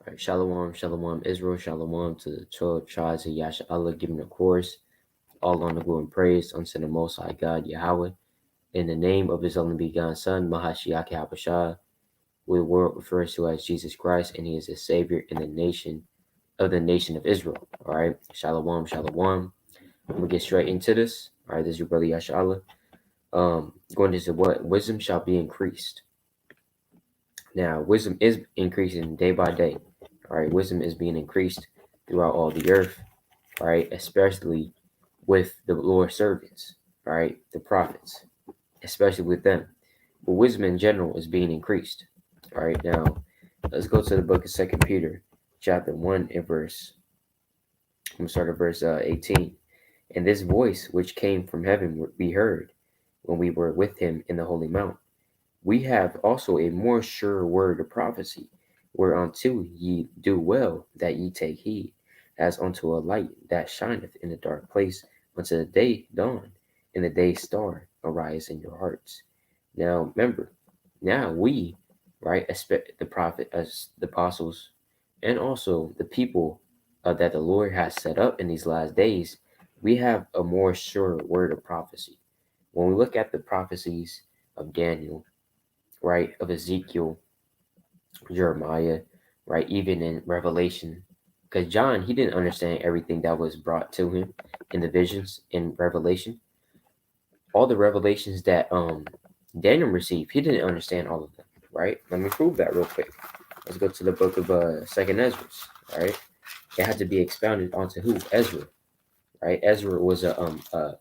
Right. Shalom, shalom, Israel, shalom to the 12 tribes of Yasha Allah, giving a chorus, all on the glory and praise unto the Most High God, Yahweh, in the name of His only begotten Son, Mahashiach Habashah, who the world refers to as Jesus Christ, and He is the Savior in the nation of Israel. All right. Shalom, shalom. I'm gonna get straight into this. All right, this is your brother Yasha Allah. Going into what wisdom shall be increased. Now, wisdom is increasing day by day. All right, wisdom is being increased throughout all the earth. All right, especially with the Lord's servants. All right, the prophets, especially with them. But wisdom in general is being increased. All right, now let's go to the book of Second Peter, chapter 1 and verse. I'm gonna start at verse 18. And this voice which came from heaven we heard when we were with him in the holy mount. We have also a more sure word of prophecy, whereunto ye do well that ye take heed, as unto a light that shineth in a dark place, until the day dawn, and the day star arise in your hearts. Now remember, now we, right, expect the prophet as the apostles, and also the people that the Lord has set up in these last days, we have a more sure word of prophecy. When we look at the prophecies of Daniel, right, of Ezekiel, Jeremiah, right, even in Revelation, because John, he didn't understand everything that was brought to him in the visions in Revelation. All the revelations that Daniel received, he didn't understand all of them, right? Let me prove that real quick. Let's go to the book of Second Ezra, right? It had to be expounded onto who? Ezra, right? Ezra was uh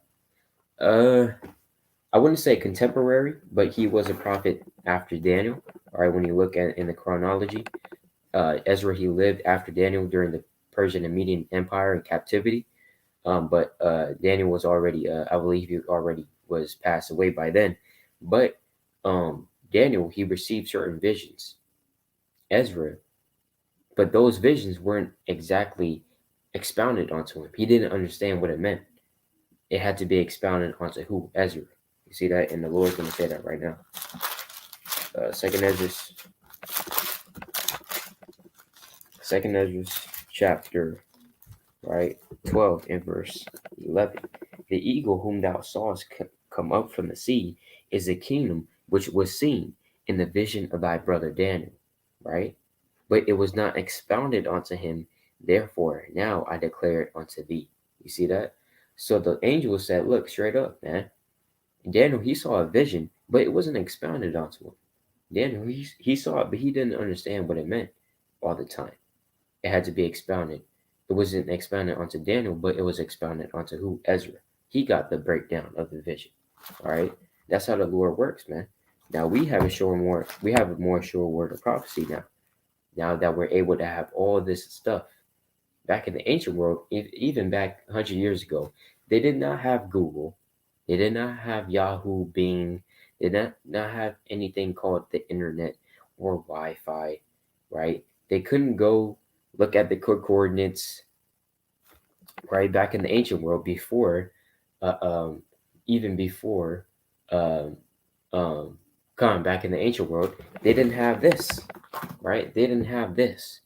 I wouldn't say contemporary, but he was a prophet after Daniel. All right, when you look at in the chronology, Ezra, he lived after Daniel during the Persian and Median Empire in captivity. But Daniel was already, I believe he already was passed away by then. But Daniel, he received certain visions. Ezra, but those visions weren't exactly expounded onto him. He didn't understand what it meant. It had to be expounded onto who? Ezra. You see that? And the Lord's going to say that right now. Second Ezra chapter, right, 12 and verse 11. The eagle whom thou sawest come up from the sea is the kingdom which was seen in the vision of thy brother Daniel, right? But it was not expounded unto him. Therefore, now I declare it unto thee. You see that? So the angel said, look, straight up, man. Daniel, he saw a vision, but it wasn't expounded onto him. Daniel, he saw it, but he didn't understand what it meant all the time. It had to be expounded. It wasn't expounded onto Daniel, but it was expounded onto who? Ezra. He got the breakdown of the vision. All right. That's how the Lord works, man. Now we have a more sure word of prophecy now. Now that we're able to have all this stuff. Back in the ancient world, even back 100 years ago, they did not have Google. They did not have Yahoo, Bing. They did not have anything called the internet or Wi-Fi, right? They couldn't go look at the coordinates, right, back in the ancient world before, uh, um, even before, um, back in the ancient world, they didn't have this, right? They didn't have this,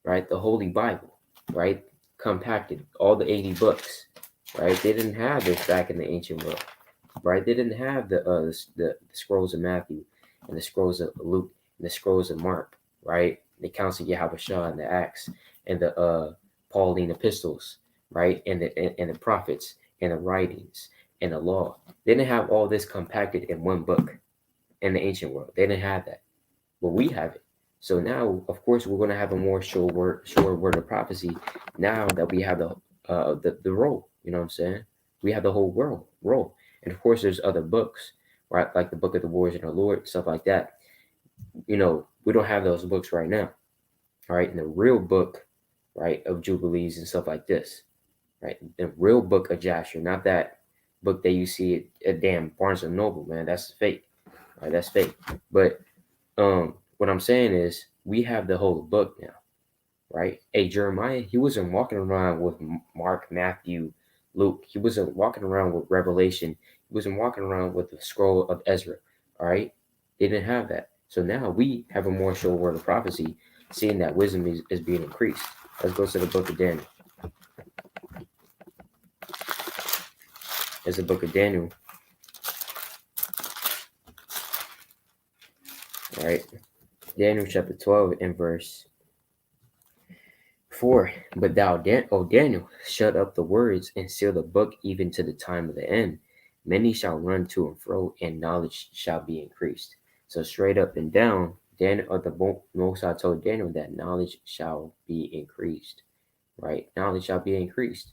right? The Holy Bible, right? Compacted, all the 80 books, right? They didn't have this back in the ancient world, right? They didn't have the scrolls of Matthew and the scrolls of Luke and the scrolls of Mark, right? The Council of Yahushua and the Acts and the Pauline epistles, right? And the prophets and the writings and the law. They didn't have all this compacted in one book in the ancient world. They didn't have that. But we have it. So now, of course, we're going to have a more sure word of prophecy. Now that we have the roll, you know what I'm saying? We have the whole world roll, and of course, there's other books, right? Like the Book of the Wars and the Lord, stuff like that. You know, we don't have those books right now, all right? And the real book, right, of Jubilees and stuff like this, right? The real book of Jasher, not that book that you see at damn Barnes and Noble, man. That's fake, right? That's fake. But what I'm saying is we have the whole book now, right? Hey, Jeremiah, he wasn't walking around with Mark, Matthew, Luke. He wasn't walking around with Revelation. He wasn't walking around with the scroll of Ezra, all right? They didn't have that. So now we have a more sure word of prophecy. seeing that wisdom is being increased. Let's go to the book of Daniel. It's the book of Daniel. All right. Daniel chapter 12 and verse 4. But thou, O Daniel, shut up the words and seal the book even to the time of the end. Many shall run to and fro, and knowledge shall be increased. So straight up and down, Daniel, or the Most High told Daniel that knowledge shall be increased. Right? Knowledge shall be increased.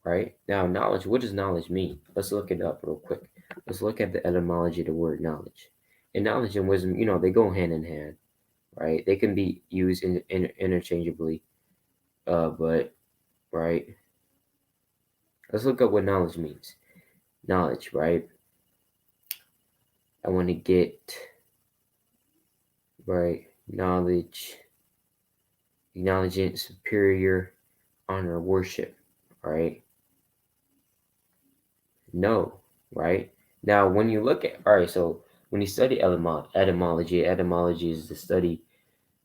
Right? Now, knowledge, what does knowledge mean? Let's look it up real quick. Let's look at the etymology of the word knowledge. And knowledge and wisdom, they go hand in hand. Right? They can be used interchangeably. But right, let's look up what knowledge means. Knowledge, right? I want to get right knowledge, acknowledging superior honor, worship, right? No, right? Now, when you look at, all right, so when you study etymology is the study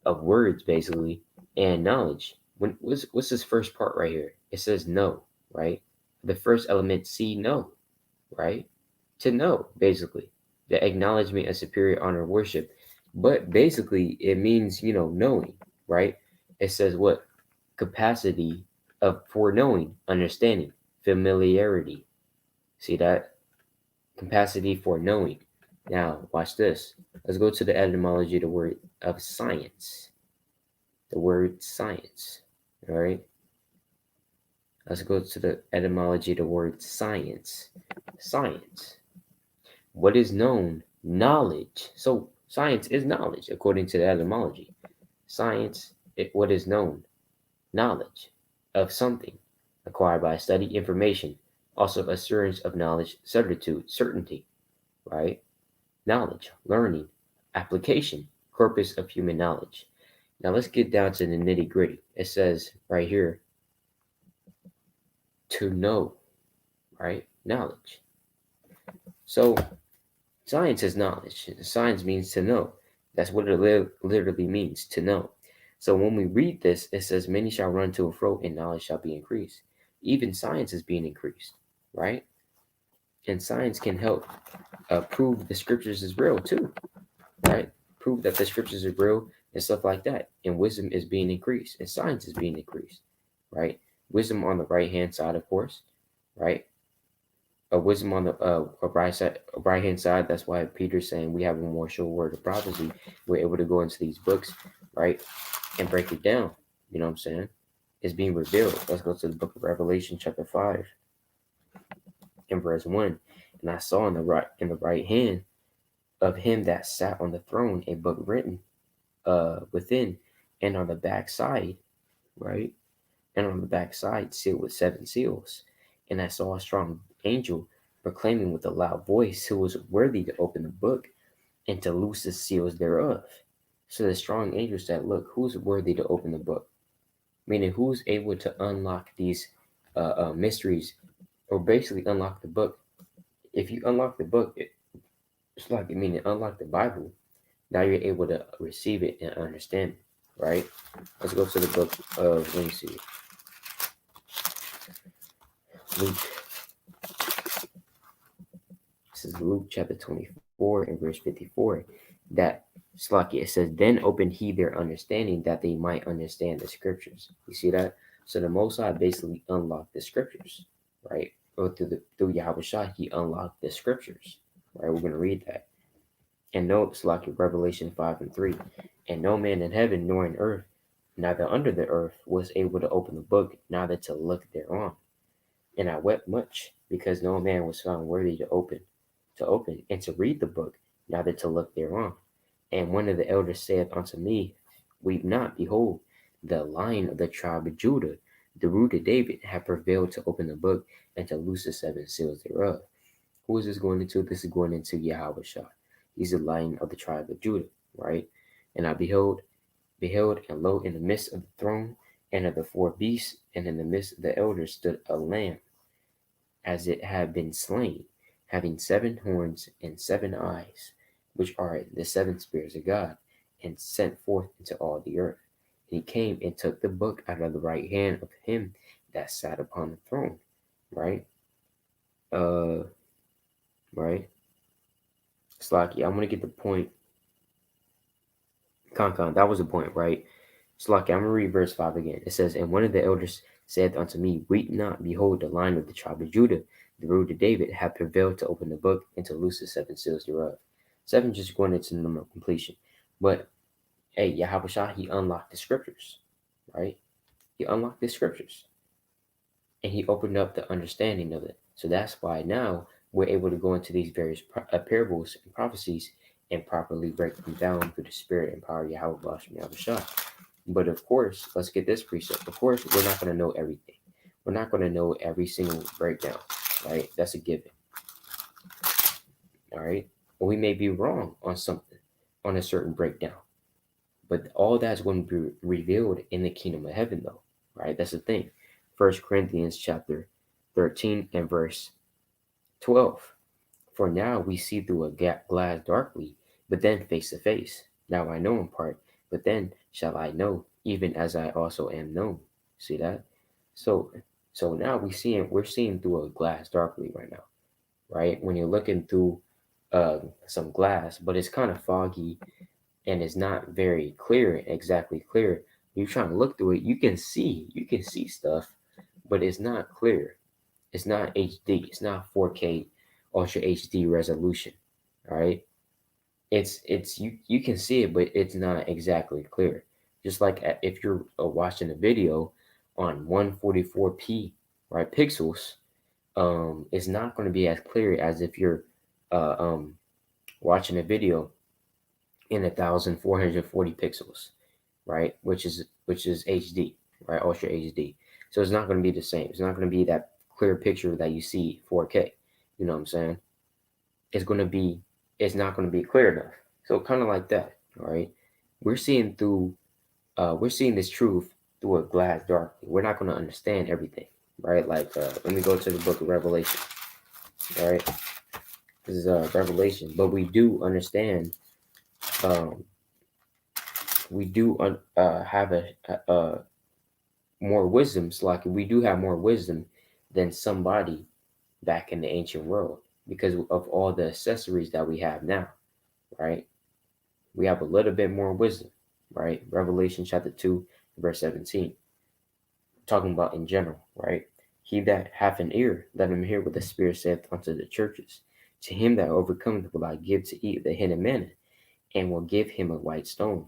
of words, basically, and knowledge. What's this first part right here? It says no, right? The first element, see, no, right? To know, basically, the acknowledgement of superior honor worship. But basically, it means, knowing, right? It says what? Capacity of foreknowing, understanding, familiarity. See that? Capacity for knowing. Now, watch this. Let's go to the etymology of the word of science. The word science. All right. Let's go to the etymology of the word science. Science. What is known? Knowledge. So science is knowledge, according to the etymology. Science, what is known? Knowledge of something acquired by study, information, also assurance of knowledge, certitude, certainty, right? Knowledge, learning, application, corpus of human knowledge. Now let's get down to the nitty gritty. It says right here, to know, right? Knowledge. So science is knowledge. Science means to know. That's what it literally means, to know. So when we read this, it says, many shall run to and fro, and knowledge shall be increased. Even science is being increased, right? And science can help prove the scriptures is real too, right? Prove that the scriptures are real and stuff like that. And wisdom is being increased, and science is being increased, right? Wisdom on the right hand side, of course, right? Wisdom on the right hand side. That's why Peter's saying we have a more sure word of prophecy. We're able to go into these books, right, and break it down. You know what I'm saying? It's being revealed. Let's go to the book of Revelation, chapter 5, and verse 1. And I saw in the right hand of him that sat on the throne a book written within, and on the back side, right, and on the back side sealed with 7 seals. And I saw a strong angel proclaiming with a loud voice, who was worthy to open the book and to loose the seals thereof. So the strong angel said, look, who's worthy to open the book? Meaning, who's able to unlock these mysteries, or basically unlock the book? If you unlock the book, it's like, meaning unlock the Bible. Now you're able to receive it and understand it, right? Let's go to the book of, let me see, Luke. This is Luke chapter 24 and verse 54. That Slaki, it says, then opened he their understanding that they might understand the scriptures. You see that? So the Most High basically unlocked the scriptures, right? Or through Yahweh Shah, he unlocked the scriptures, right? We're going to read that. And note, Slaki, Revelation 5 and 3. And no man in heaven nor in earth, neither under the earth, was able to open the book, neither to look thereon. And I wept much, because no man was found worthy to open and to read the book, neither to look thereon. And one of the elders saith unto me, weep not, behold, the Lion of the tribe of Judah, the root of David, hath prevailed to open the book and to loose the 7 seals thereof. Who is this going into? This is going into Yahweh Shah. He's the Lion of the tribe of Judah, right? And I beheld, and lo, in the midst of the throne and of the 4 beasts, and in the midst of the elders stood a lamb, as it had been slain, having 7 horns and 7 eyes, which are the 7 spirits of God, and sent forth into all the earth. And he came and took the book out of the right hand of him that sat upon the throne. Right? Uh, right? Slaki, I'm gonna get the point. Con, that was the point, right? Slaki, I'm gonna read verse 5 again. It says, And one of the elders said unto me, Weep not, behold, the Lion of the tribe of Judah, the root of David, hath prevailed to open the book and to loose the 7 seals thereof. 7 just going into the number of completion. But hey, Yahushua, he unlocked the scriptures, right? He unlocked the scriptures. And he opened up the understanding of it. So that's why now we're able to go into these various parables and prophecies and properly break them down through the spirit and power of Yahweh. But of course, let's get this precept. Of course, we're not going to know everything. We're not going to know every single breakdown, right? That's a given. All right. Or we may be wrong on something, on a certain breakdown. But all that's going to be revealed in the kingdom of heaven, though, right? That's the thing. 1 Corinthians chapter 13 and verse 12. For now we see through a glass darkly, but then face to face. Now I know in part, but then shall I know, even as I also am known. See that? So now we're seeing through a glass darkly right now, right? When you're looking through some glass, but it's kind of foggy and it's not very exactly clear. You're trying to look through it, you can see stuff, but it's not clear. It's not HD. It's not 4K Ultra HD resolution. All right. It's you can see it, but it's not exactly clear. Just like if you're watching a video on 144p, right, pixels, it's not going to be as clear as if you're watching a video in 1440 pixels, right, which is HD, right, Ultra HD. So it's not going to be the same. It's not going to be that clear picture that you see 4K. You know what I'm saying? It's not going to be clear enough. So kind of like that, all right? We're seeing this truth through a glass darkly. We're not going to understand everything, right? Like, let me go to the book of Revelation, all right? This is Revelation, but we do understand. We do have a more wisdom. Like we do have more wisdom than somebody back in the ancient world because of all the accessories that we have now, right? We have a little bit more wisdom, right? Revelation chapter 2, verse 17. Talking about in general, right? He that hath an ear, let him hear what the Spirit saith unto the churches. To him that overcometh will I give to eat the hidden manna, and will give him a white stone,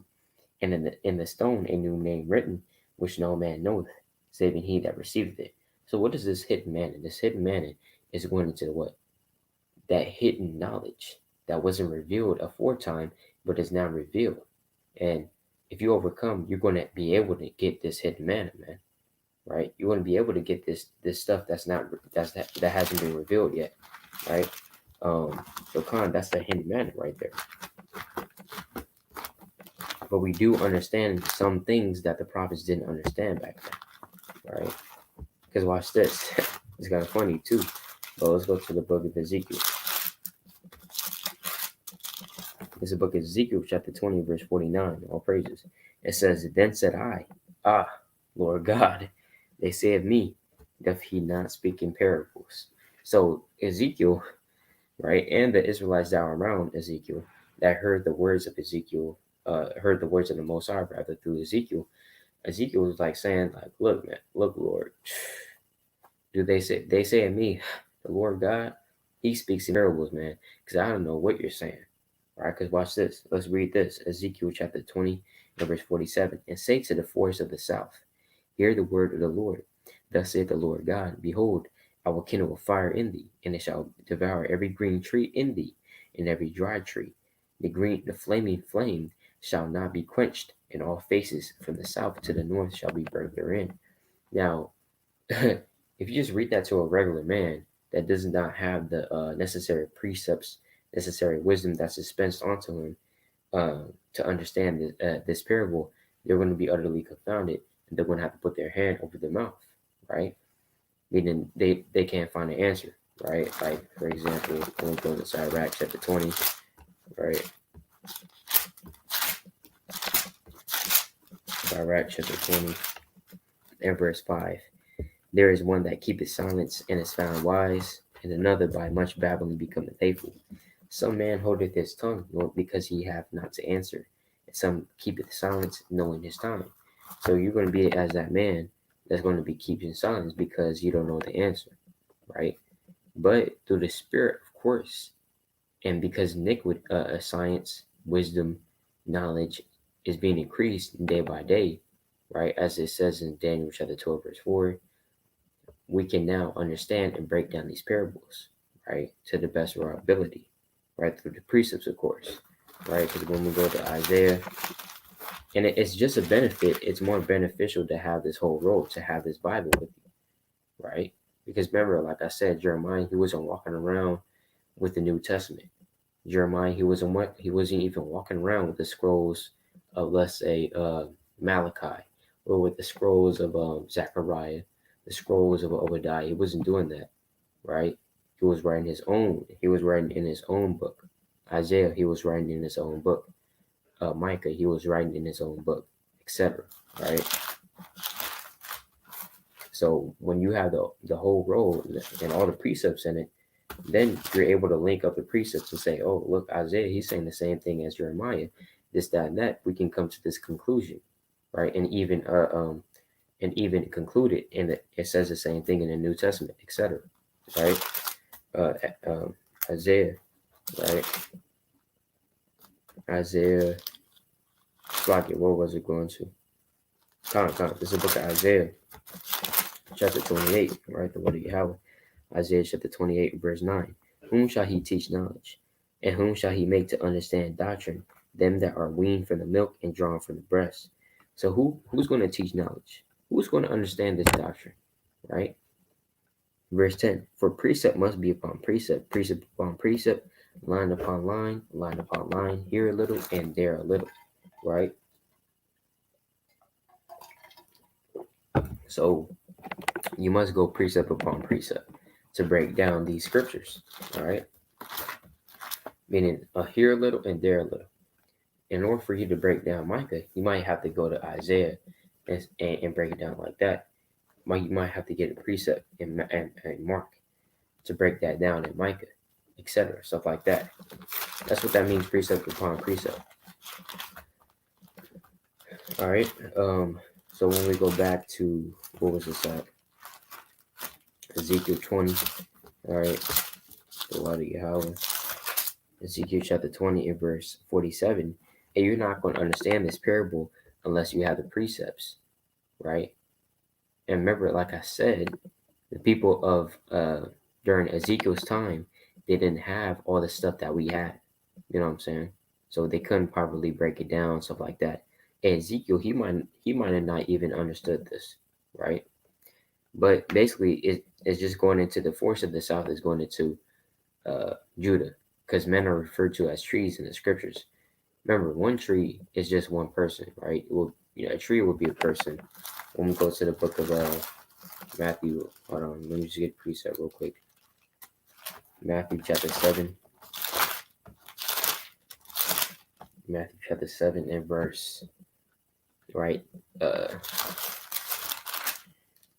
and in the stone a new name written, which no man knoweth, saving he that receiveth it. So what is this hidden manna? This hidden manna is going into what? That hidden knowledge that wasn't revealed aforetime, but is now revealed. And if you overcome, you're going to be able to get this hidden manna, man. Right? You're going to be able to get this stuff that hasn't been revealed yet, right? So that's the hidden manna right there. But we do understand some things that the prophets didn't understand back then, right? Because watch this. It's kind of funny too. But let's go to the book of Ezekiel. It's the book of Ezekiel, chapter 20, verse 49. All praises. It says, Then said I, Lord God, they say of me, doth he not speak in parables? So Ezekiel, right, and the Israelites that were around Ezekiel that heard the words of Ezekiel, heard the words of the Most High, rather, through Ezekiel. Ezekiel was like saying, like, look, man, look, Lord. They say of me, the Lord God, he speaks in parables, man, because I don't know what you're saying. Right? Because watch this. Let's read this. Ezekiel chapter 20, verse 47. And say to the forest of the south, hear the word of the Lord. Thus saith the Lord God, behold, I will kindle a fire in thee, and it shall devour every green tree in thee, and every dry tree. The flaming flame shall not be quenched, and all faces from the south to the north shall be burnt therein. Now, if you just read that to a regular man that does not have the necessary precepts, necessary wisdom that's dispensed onto him to understand this parable, they're going to be utterly confounded, and they're going to have to put their hand over their mouth, right? Meaning they can't find an answer, right? Like, for example, when we go to Sirach chapter 20, right? Sirach chapter 20 and verse 5. There is one that keepeth silence and is found wise, and another by much babbling becometh faithful. Some man holdeth his tongue, because he hath not to answer, and some keepeth silence, knowing his time. So you're going to be as that man that's going to be keeping silence because you don't know the answer, right? But through the Spirit, of course, and because science, wisdom, knowledge is being increased day by day, right? As it says in Daniel chapter 12, verse 4, we can now understand and break down these parables, right, to the best of our ability, right, through the precepts, of course, right? Because when we go to Isaiah, and it's just a benefit, it's more beneficial to have this whole roll, to have this Bible with you, right? Because remember, like I said, Jeremiah, he wasn't walking around with the New Testament. Jeremiah, he wasn't even walking around with the scrolls of, let's say, Malachi, or with the scrolls of Zechariah, the scrolls of Obadiah. He wasn't doing that, right? He was writing his own. He was writing in his own book. Isaiah, he was writing in his own book. Micah, he was writing in his own book, etc. Right? So when you have the whole roll and all the precepts in it, then you're able to link up the precepts and say, oh, look, Isaiah, he's saying the same thing as Jeremiah, this, that, and that. We can come to this conclusion, right? And even conclude it, and it says the same thing in the New Testament, etc. Right? Isaiah, right? Isaiah, where was it going to? This is the book of Isaiah, chapter 28, right? The word of Yahweh. Isaiah chapter 28, verse 9. Whom shall he teach knowledge? And whom shall he make to understand doctrine? Them that are weaned from the milk and drawn from the breast. So who's going to teach knowledge? Who's going to understand this doctrine? Right? Verse 10. For precept must be upon precept, precept upon precept, line upon line, line upon line, here a little and there a little. Right? So you must go precept upon precept to break down these scriptures. All right? Meaning here a little and there a little. In order for you to break down Micah, you might have to go to Isaiah and break it down like that. You might have to get a precept in Mark to break that down in Micah, etc. Stuff like that. That's what that means, precept upon precept. All right. So when we go back to, what was this at? Ezekiel 20. All right. The word of Yahweh. Ezekiel chapter 20 and verse 47. And you're not going to understand this parable unless you have the precepts, right? And remember, like I said, the people of during Ezekiel's time, they didn't have all the stuff that we had. You know what I'm saying? So they couldn't properly break it down, stuff like that. And Ezekiel, he might have not even understood this, right? But basically, it's just going into the force of the south is going into Judah, because men are referred to as trees in the scriptures. Remember, one tree is just one person, right? A tree will be a person. When we go to the book of Matthew, hold on, let me just get a precept real quick. Matthew chapter 7. Matthew chapter 7 and verse, right?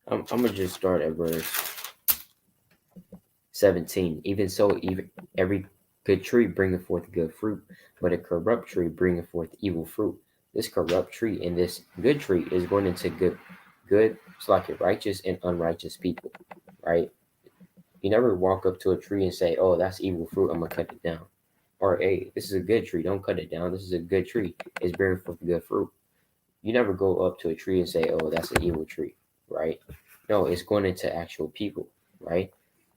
I'm gonna just start at verse 17. Even so, even every good tree bringeth forth good fruit, but a corrupt tree bringeth forth evil fruit. This corrupt tree and this good tree is going into good, it's like righteous and unrighteous people, right? You never walk up to a tree and say, oh, that's evil fruit, I'm gonna cut it down. Or, hey, this is a good tree, don't cut it down. This is a good tree, it's bearing forth good fruit. You never go up to a tree and say, oh, that's an evil tree, right? No, it's going into actual people, right?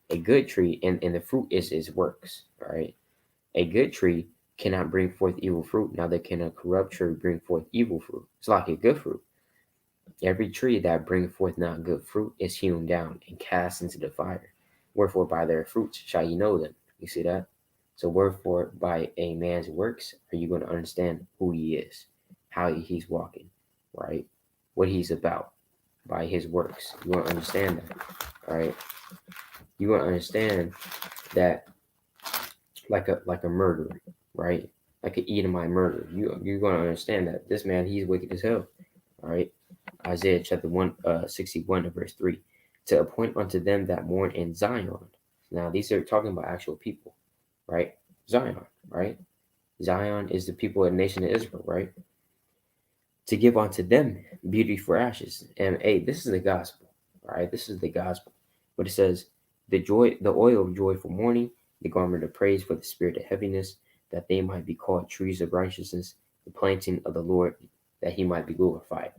A good tree, and the fruit is his works, right? A good tree cannot bring forth evil fruit. Now, can a corrupt tree bring forth evil fruit? It's like a good fruit. Every tree that bringeth forth not good fruit is hewn down and cast into the fire. Wherefore, by their fruits shall ye know them. You see that? So, wherefore, by a man's works are you going to understand who he is, how he's walking, right? What he's about by his works. You want to understand that, right? You want to understand that, like a murderer, right? Like an Edomite murderer. You're going to understand that this man, he's wicked as hell, All right. Isaiah chapter 61 and verse 3. To appoint unto them that mourn in Zion. Now, these are talking about actual people, right? Zion, right? Zion is the people of the nation of Israel, right? To give unto them beauty for ashes. And hey, this is the gospel, all right? This is the gospel. But it says, the oil of joy for mourning, the garment of praise for the spirit of heaviness, that they might be called trees of righteousness, the planting of the Lord, that he might be glorified.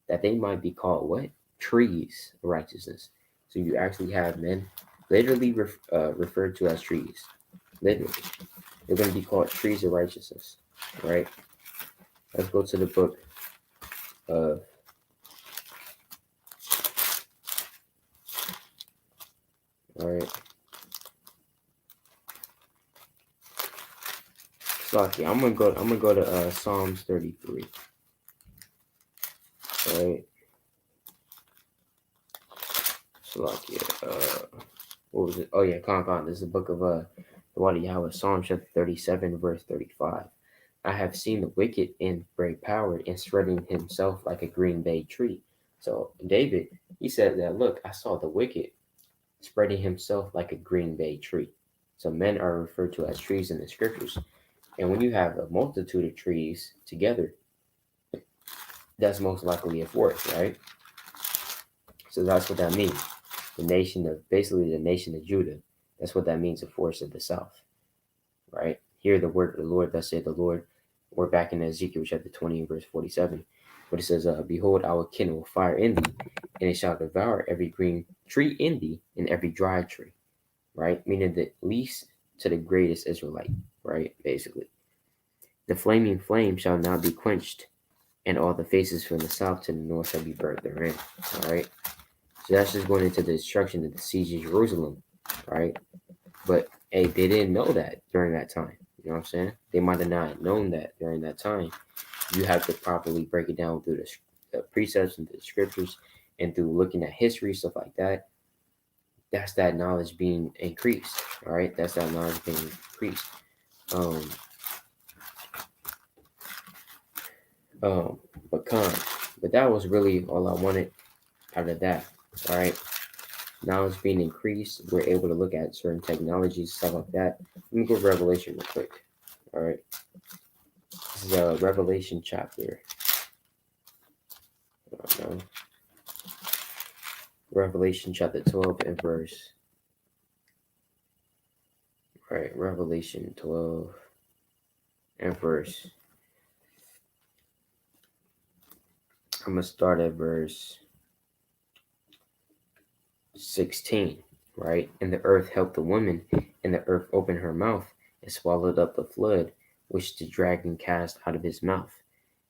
That they might be called what? Trees of righteousness. So you actually have men literally referred to as trees. Literally. They're going to be called trees of righteousness, right? Let's go to the book of all right. Slocky. I'm gonna go to Psalms 33. All right. Slocky. What was it? Oh yeah, Con. This is the book of the Water Yahweh, Psalm chapter 37, verse 35. I have seen the wicked in great power and spreading himself like a green bay tree. So David, he said that, look, I saw the wicked spreading himself like a green bay tree. So men are referred to as trees in the scriptures. And when you have a multitude of trees together, that's most likely a forest, right? So that's what that means. Basically the nation of Judah. That's what that means, a forest of the south, right? Hear the word of the Lord, thus saith the Lord. We're back in Ezekiel chapter 20 and verse 47. But it says, behold, I will kindle fire in thee, and it shall devour every green tree in thee, and every dry tree, right? Meaning the least to the greatest Israelite, right? Basically. The flaming flame shall not be quenched, and all the faces from the south to the north shall be burnt therein, all right? So that's just going into the destruction of the siege of Jerusalem, right? But hey, they didn't know that during that time. You know what I'm saying? They might have not known that during that time. You have to properly break it down through the precepts and the scriptures and through looking at history, stuff like that. That's that knowledge being increased. All right. That's that knowledge being increased. But that was really all I wanted out of that. All right. Knowledge being increased, we're able to look at certain technologies, stuff like that. Let me go to Revelation real quick. All right. This is Revelation chapter. Revelation chapter 12 and verse. All right. Revelation 12 and verse. I'm going to start at verse 16, right? And the earth helped the woman, and the earth opened her mouth and swallowed up the flood, which the dragon cast out of his mouth.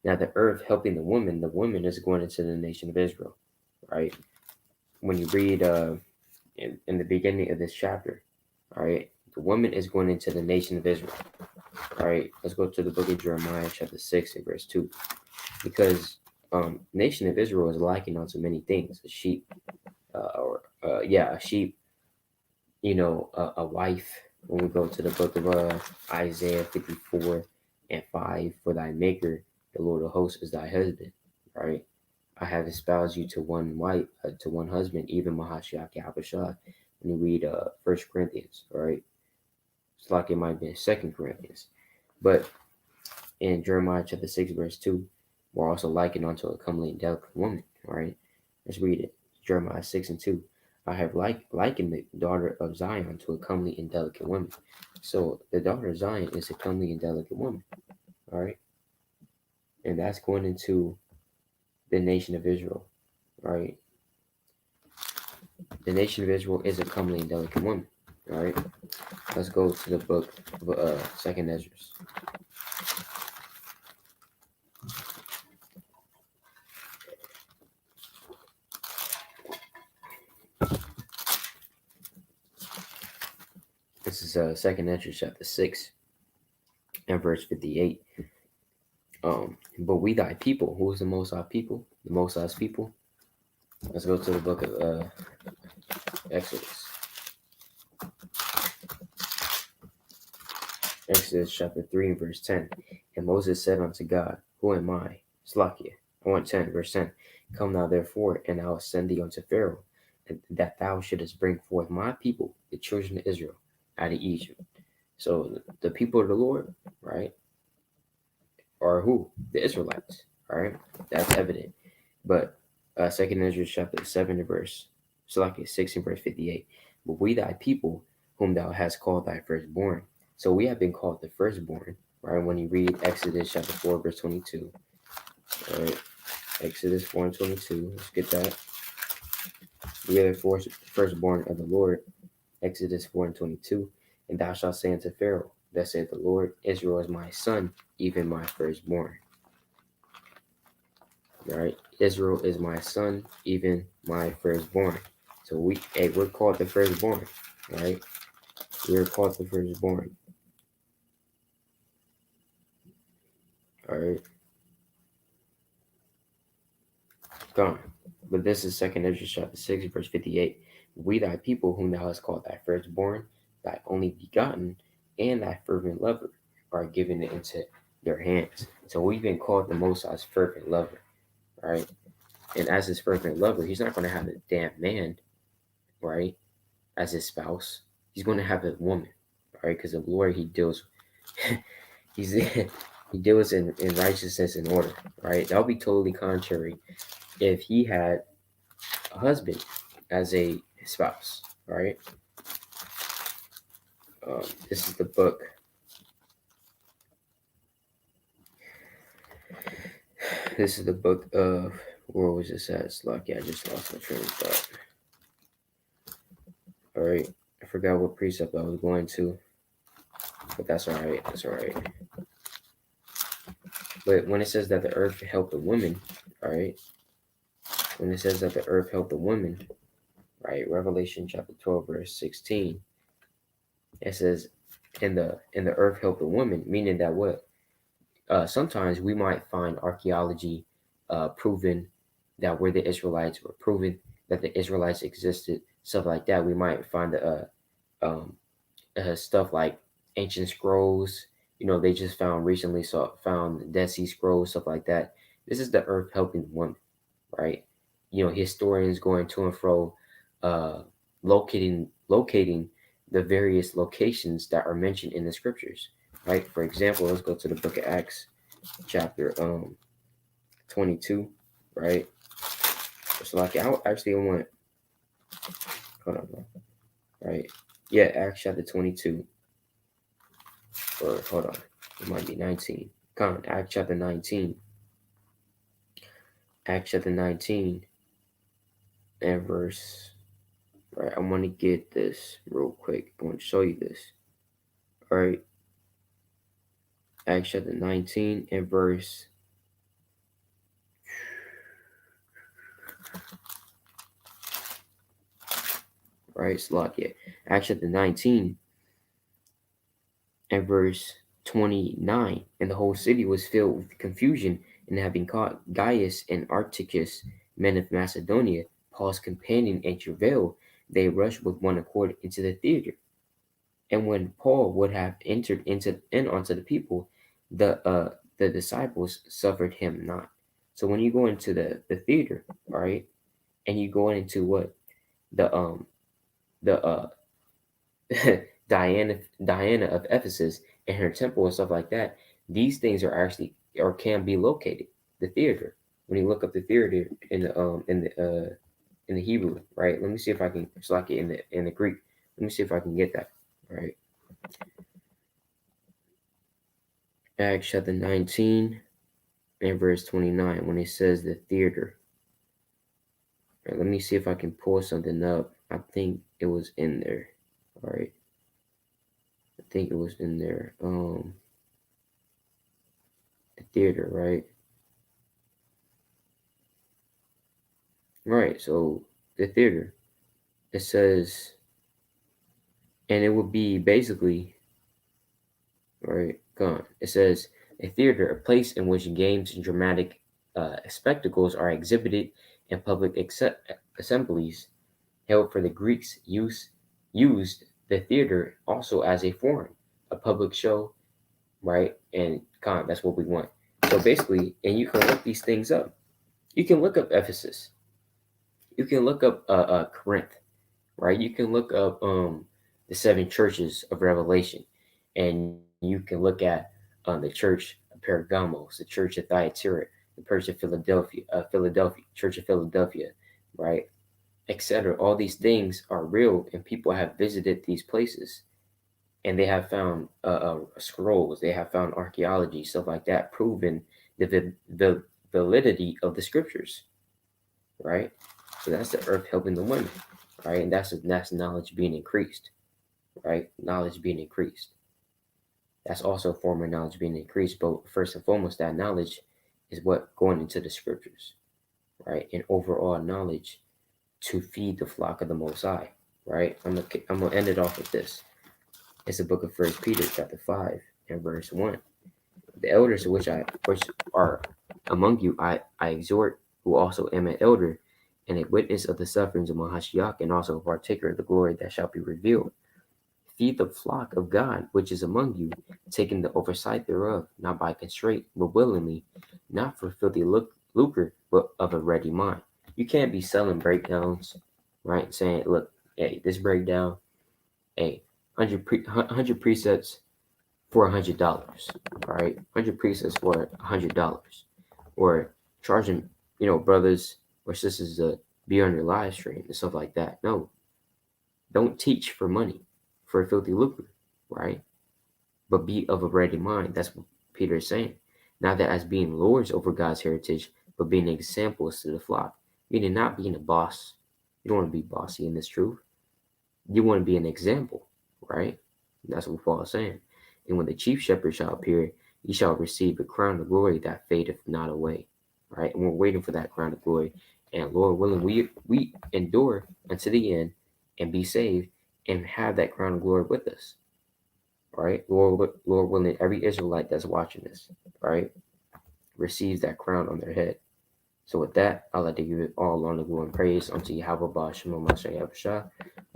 Now, the earth helping the woman is going into the nation of Israel, right? When you read in the beginning of this chapter, all right, the woman is going into the nation of Israel. All right, let's go to the book of Jeremiah, chapter 6, and verse 2. Because nation of Israel is likened unto many things: a sheep, a sheep, a wife. When we go to the book of Isaiah 54 and 5, for thy maker, the Lord of hosts, is thy husband, right? I have espoused you to one wife, to one husband, even Mahashiach Yahushua. When you read 1 Corinthians, right? It's like it might be in 2 Corinthians. But in Jeremiah chapter 6, verse 2, we're also likened unto a comely and delicate woman, right? Let's read it. Jeremiah 6 and 2. I have likened the daughter of Zion to a comely and delicate woman. So the daughter of Zion is a comely and delicate woman, all right? And that's going into the nation of Israel, all right? The nation of Israel is a comely and delicate woman, all right? Let's go to the book of 2nd Ezra. This is 2nd Ezra chapter 6 and verse 58. But we thy people. Who is the Most High people? The Most High's people. Let's go to the book of Exodus. Exodus chapter 3 and verse 10. And Moses said unto God, who am I? Slakia. I want 10, verse 10. Come now therefore, and I will send thee unto Pharaoh, and that thou shouldest bring forth my people, the children of Israel, out of Egypt. So the people of the Lord, right, are who? The Israelites, right? That's evident. But 2 Ezra chapter 7 verse, so like 16 verse 58. But we thy people, whom thou hast called thy firstborn. So we have been called the firstborn, right? When you read Exodus chapter 4 verse 22, all right? Exodus 4 and 22, let's get that. We are the firstborn of the Lord, Exodus 4 and 22. And thou shalt say unto Pharaoh, thus saith the Lord, Israel is my son, even my firstborn. Right? Israel is my son, even my firstborn. So we're called the firstborn, right? We're called the firstborn. All right. Gone. But this is 2 Ezra chapter 6, verse 58. We thy people whom thou hast called thy firstborn, thy only begotten, and thy fervent lover are given into their hands. So we've been called the Most High's fervent lover, right? And as his fervent lover, he's not going to have a damn man, right, as his spouse. He's going to have a woman, right? Because the Lord, he deals, he deals in righteousness and order, right? That would be totally contrary if he had a husband as a spouse, right? This is the book. This is the book of, where was this at? It's like, yeah, I just lost my train of thought. All right, I forgot what precept I was going to, but that's all right. That's all right. But when it says that the earth helped the women, all right, when it says that the earth helped the women, right, Revelation chapter 12 verse 16, it says, "In the earth helped the woman," meaning that what? Sometimes we might find archaeology proving that we're the Israelites, or proving that the Israelites existed, stuff like that. We might find stuff like ancient scrolls. You know, they just found Dead Sea Scrolls, stuff like that. This is the earth helping the woman, right? You know, historians going to and fro, uh, locating the various locations that are mentioned in the scriptures, right? For example, let's go to the book of Acts, chapter 22, right? So like I actually want, hold on, right? Yeah, Acts chapter 22, or hold on, it might be 19. Come on, Acts chapter 19. Acts chapter 19 and verse, right? I want to get this real quick. I want to show you this. All right. Acts chapter 19 and verse, right? Slovakia. Acts chapter 19 and verse 29. And the whole city was filled with confusion, and having caught Gaius and Articus, men of Macedonia, Paul's companion, and travail, they rushed with one accord into the theater. And when Paul would have entered onto the people, the disciples suffered him not. So when you go into the theater, all right, and you go into what the the Diana of Ephesus and her temple and stuff like that, these things are actually, or can be located. The theater. When you look up the theater in the Hebrew, right? Let me see if I can. It's like in the Greek. Let me see if I can get that. Right. Acts chapter 19 and verse 29, when it says the theater. Right, let me see if I can pull something up. I think it was in there. All right. I think it was in there. The theater, right? Right. So the theater. It says, and it would be basically, right, gone. It says a theater, a place in which games and dramatic spectacles are exhibited, and public assemblies held for the Greeks used the theater also as a forum, a public show, right? And that's what we want. So basically, and you can look these things up. You can look up Ephesus. You can look up Corinth, right? You can look up the seven churches of Revelation, and you can look at the church of Pergamos, the church of Thyatira, the church of Church of Philadelphia, right, etc. All these things are real, and people have visited these places, and they have found scrolls, they have found archaeology, stuff like that, proving the validity of the scriptures, right? So that's the earth helping the women, right? And that's knowledge being increased, right? Knowledge being increased. That's also a form of knowledge being increased. But first and foremost, that knowledge is what going into the scriptures, right? And overall knowledge to feed the flock of the Most High, right? I'm gonna end it off with this. It's the book of First Peter, chapter 5 and verse 1. The elders which are among you, I exhort, who also am an elder and a witness of the sufferings of Mahashiach, and also a partaker of the glory that shall be revealed. Feed the flock of God which is among you, taking the oversight thereof, not by constraint, but willingly, not for filthy lucre, but of a ready mind. You can't be selling breakdowns, right? Saying, look, hey, this breakdown, hey, 100 precepts for $100, right? 100 precepts for $100, or charging, brothers or sisters to be on your live stream and stuff like that. No, don't teach for money, for filthy lucre, right? But be of a ready mind. That's what Peter is saying. Not that as being lords over God's heritage, but being examples to the flock. Meaning not being a boss. You don't want to be bossy in this truth. You want to be an example, right? That's what Paul is saying. And when the chief shepherd shall appear, ye shall receive a crown of glory that fadeth not away, right? And we're waiting for that crown of glory. And Lord willing, we endure unto the end and be saved and have that crown of glory with us, right? Lord willing, every Israelite that's watching this, right, receives that crown on their head. So with that, I'd like to give it all on the glory and praise unto Yahweh Ba'Shem Mashiach Yahweh.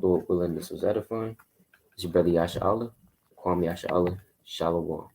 Lord willing, this was edifying. It's your brother Yasha Allah. Kwame Yasha Allah. Shalom.